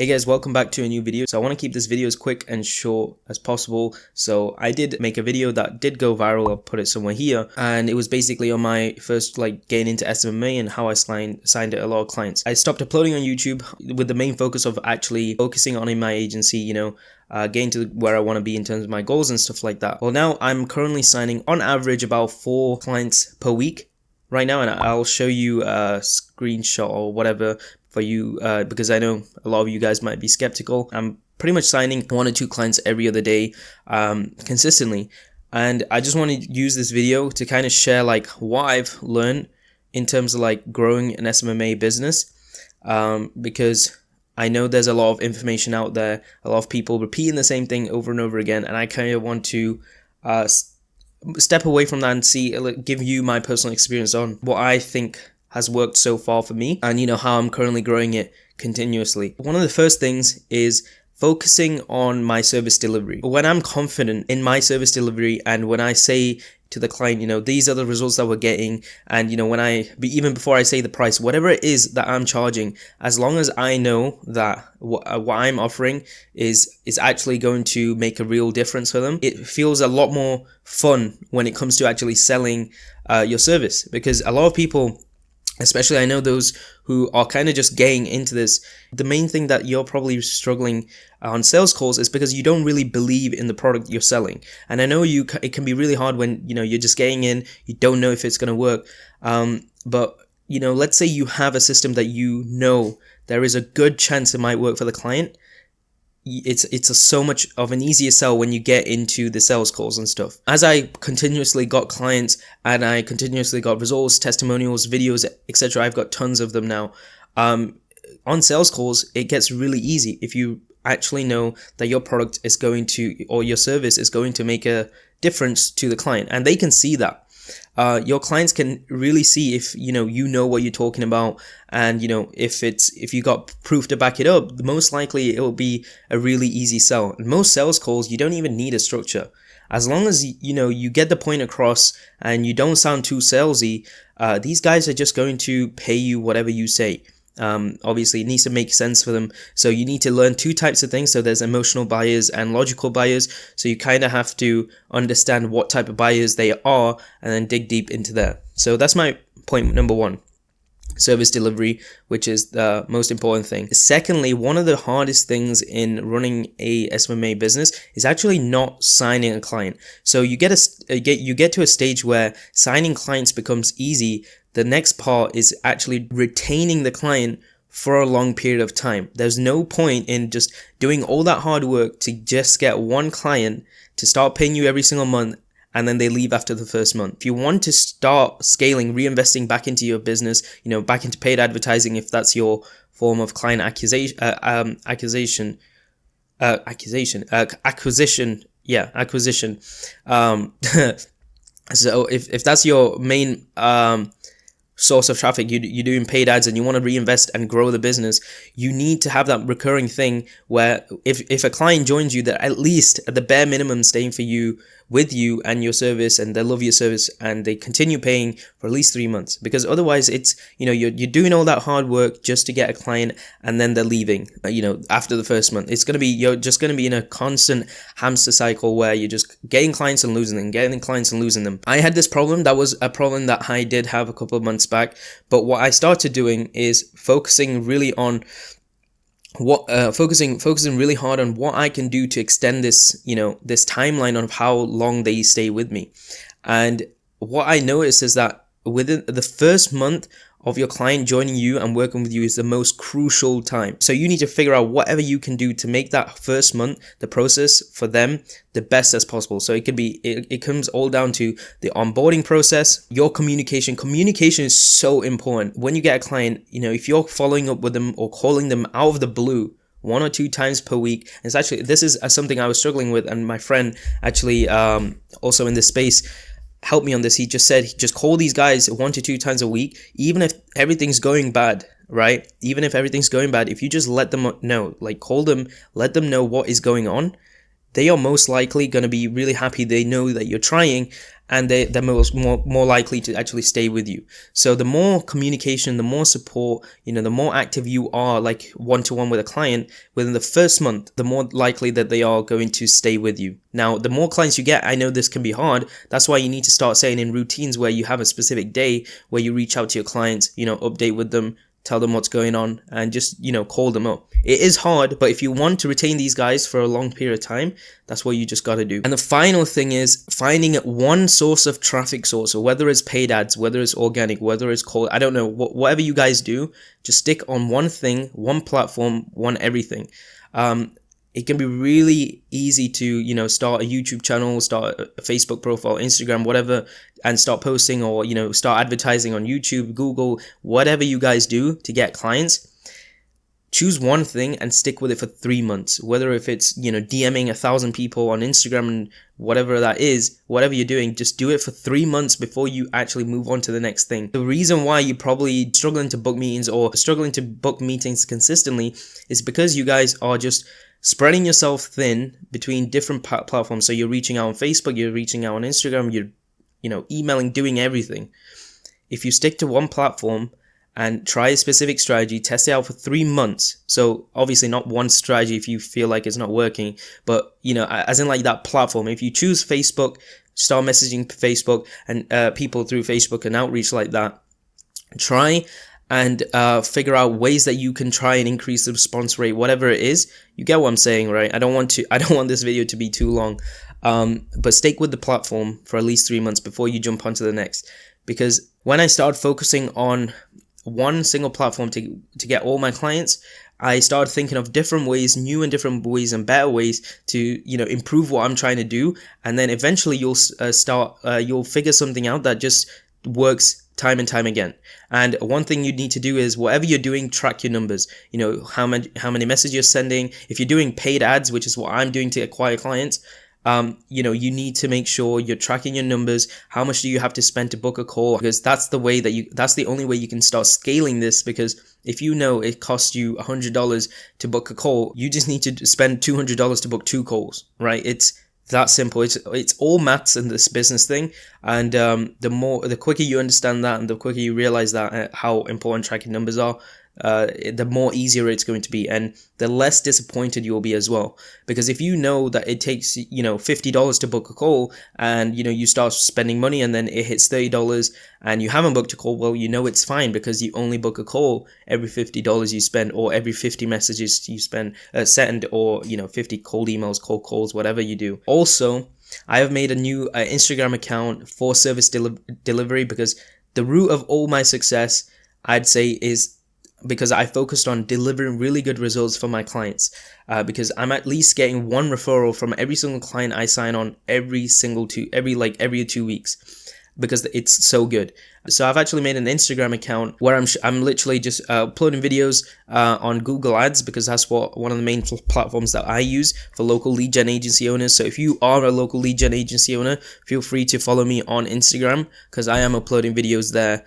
Hey guys, welcome back to a new video. So I want to keep this video as quick and short as possible. So I did make a video that did go viral. I'll put it somewhere here. And it was basically on my first getting into SMMA and how I signed a lot of clients. I stopped uploading on YouTube with the main focus of actually focusing on in my agency, getting to where I want to be in terms of my goals and stuff like that. Well, now I'm currently signing on average about 4 clients per week right now, and I'll show you a screenshot or whatever for you because I know a lot of you guys might be skeptical. I'm pretty much signing 1 or 2 clients every other day consistently, and I just want to use this video to kind of share what I've learned in terms of growing an SMMA business, because I know there's a lot of information out there, a lot of people repeating the same thing over and over again, and I kind of want to step away from that and give you my personal experience on what I think has worked so far for me, and how I'm currently growing it continuously. One of the first things is focusing on my service delivery. When I'm confident in my service delivery, and when I say to the client, these are the results that we're getting, and even before I say the price, whatever it is that I'm charging, as long as I know that what I'm offering is actually going to make a real difference for them, it feels a lot more fun when it comes to actually selling your service. Because a lot of people, especially I know those who are kind of just getting into this, the main thing that you're probably struggling on sales calls is because you don't really believe in the product you're selling. And I know it can be really hard when you're just getting in, you don't know if it's going to work. But let's say you have a system that there is a good chance it might work for the client. It's so much of an easier sell when you get into the sales calls and stuff. As I continuously got clients and I continuously got results, testimonials, videos, etc., I've got tons of them now. On sales calls, it gets really easy if you actually know that your product is going to, or your service is going to make a difference to the client, and they can see that. Your clients can really see if you know what you're talking about, and if you got proof to back it up, most likely it will be a really easy sell. In most sales calls, you don't even need a structure. As long as you get the point across and you don't sound too salesy, these guys are just going to pay you whatever you say. Obviously it needs to make sense for them, so you need to learn 2 types of things. So there's emotional buyers and logical buyers, so you kind of have to understand what type of buyers they are and then dig deep into that. So that's my point number 1, service delivery, which is the most important thing. Secondly, one of the hardest things in running a SMMA business is actually not signing a client. So you get to a stage where signing clients becomes easy. The next part is actually retaining the client for a long period of time. There's no point in just doing all that hard work to just get 1 client to start paying you every single month, and then they leave after the first month. If you want to start scaling, reinvesting back into your business, back into paid advertising, if that's your form of client acquisition. So if that's your main source of traffic, you're doing paid ads and you want to reinvest and grow the business, you need to have that recurring thing where if a client joins you, they're at least at the bare minimum staying with you and your service, and they love your service and they continue paying for at least 3 months. Because otherwise it's you're doing all that hard work just to get a client and then they're leaving after the first month. You're just going to be in a constant hamster cycle where you're just getting clients and losing them, getting clients and losing them. I had this problem. That was a problem that I did have a couple of months back, but what I started doing is focusing really on focusing really hard on what I can do to extend this this timeline of how long they stay with me. And what I noticed is that within the first month of your client joining you and working with you is the most crucial time. So you need to figure out whatever you can do to make that first month, the process for them, the best as possible. So it comes all down to the onboarding process, your communication. Communication is so important. When you get a client, if you're following up with them or calling them out of the blue 1 or 2 times per week, this is something I was struggling with, and my friend actually also in this space help me on this. He just said, just call these guys 1 to 2 times a week, even if everything's going bad, right? Even if everything's going bad, if you just let them know, call them, let them know what is going on, they are most likely going to be really happy. They know that you're trying, and they're more likely to actually stay with you. So the more communication, the more support, the more active you are, like one-to-one with a client within the first month, the more likely that they are going to stay with you. Now, the more clients you get, I know this can be hard. That's why you need to start setting in routines where you have a specific day where you reach out to your clients, update with them, tell them what's going on, and just, call them up. It is hard, but if you want to retain these guys for a long period of time, that's what you just got to do. And the final thing is finding one source of traffic source. So whether it's paid ads, whether it's organic, whether it's cold, I don't know, whatever you guys do, just stick on one thing, one platform, one everything. It can be really easy to, start a YouTube channel, start a Facebook profile, Instagram, whatever, and start posting, or, start advertising on YouTube, Google, whatever you guys do to get clients. Choose one thing and stick with it for 3 months. Whether if it's, DMing 1,000 people on Instagram and whatever that is, whatever you're doing, just do it for 3 months before you actually move on to the next thing. The reason why you're probably struggling to book meetings or struggling to book meetings consistently is because you guys are just spreading yourself thin between different platforms. So you're reaching out on Facebook, you're reaching out on Instagram, you're emailing, doing everything. If you stick to one platform and try a specific strategy, test it out for 3 months. So obviously not one strategy if you feel like it's not working, but as in like that platform. If you choose Facebook, start messaging Facebook and people through Facebook and outreach like that. Try and figure out ways that you can try and increase the response rate, whatever it is. You get what I'm saying, right? I don't want this video to be too long, but stick with the platform for at least 3 months before you jump onto the next. Because when I started focusing on one single platform to get all my clients, I started thinking of different ways, new and different ways and better ways to, improve what I'm trying to do. And then eventually you'll you'll figure something out that just works time and time again. And one thing you need to do is whatever you're doing, track your numbers. How many messages you're sending. If you're doing paid ads, which is what I'm doing to acquire clients, you need to make sure you're tracking your numbers. How much do you have to spend to book a call? Because that's the only way you can start scaling this. Because if it costs you $100 to book a call, you just need to spend $200 to book 2 calls, right? It's that simple. It's all maths in this business thing. And the quicker you understand that, and the quicker you realize that how important tracking numbers are, the more easier it's going to be, and the less disappointed you'll be as well. Because if you know that it takes $50 to book a call, and you start spending money and then it hits $30 and you haven't booked a call, well, it's fine, because you only book a call every $50 you spend, or every 50 messages you send, or 50 cold emails, cold calls, whatever you do. Also, I have made a new Instagram account for service delivery, because the root of all my success, I'd say, is because I focused on delivering really good results for my clients, because I'm at least getting one referral from every single client I sign on every 2 weeks, because it's so good. So I've actually made an Instagram account where I'm literally just uploading videos on Google Ads, because that's one of the main platforms that I use for local lead gen agency owners. So if you are a local lead gen agency owner, feel free to follow me on Instagram, because I am uploading videos there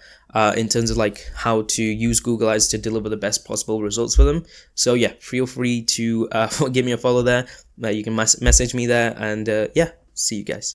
in terms of like how to use Google Ads to deliver the best possible results for them. So yeah, feel free to give me a follow there. You can message me there, and yeah, see you guys.